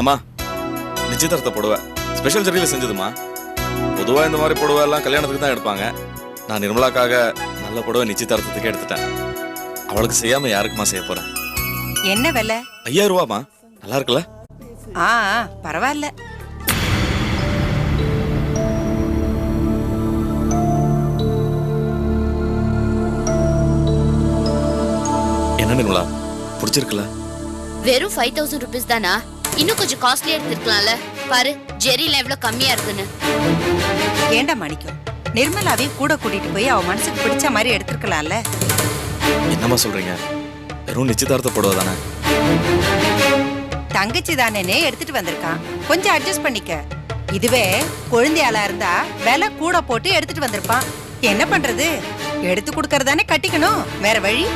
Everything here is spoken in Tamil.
அம்மா, நிச்சயதார்த்த புடவை ஸ்பெஷல் ஜரியில செஞ்சதுமா. பொதுவா இந்த மாதிரி புடவை எல்லாம் கல்யாணத்துக்கு தான் எடுப்பாங்க. நான் நிர்மலாக்காக நல்ல புடவை நிச்சயதார்த்தத்துக்கு எடுத்துட்டேன். அவளுக்கு செய்யாம யாருக்குமா செய்ய போறேன்? என்ன விலை? 5000 ரூபாமா. நல்லா இருக்குல்ல? ஆ பரவாயில்ல. என்ன நிர்மலா, பிடிச்சிருக்குல்ல? வெறும் 5000 rupees தானா? இன்னும் கொஞ்சம் காஸ்ட்லியா எடுத்துருக்கலாம்ல. பாரு ஜெரில எவ்வளவு கம்மியா இருக்குன்னு. ஏண்டா மாணிக்கம், நிர்மலாவே கூட கூட்டிட்டு போய் அவ மனசுக்கு பிடிச்ச மாதிரி எடுத்துருக்கலாம்ல. என்னம்மா சொல்றீங்க? வெறும் நிச்சயதார்த்த புடவை தானே? தங்கச்சி தானே எடுத்துட்டு வந்திருக்கான், கொஞ்சம் அட்ஜஸ்ட் பண்ணிக்க. இதுவே குழந்தையாளா இருந்தா விலை கூட போட்டு எடுத்துட்டு வந்திருப்பான். என்ன பண்றது? எடுத்து கொடுக்கறதானே கட்டிக்கணும், வேற வழி.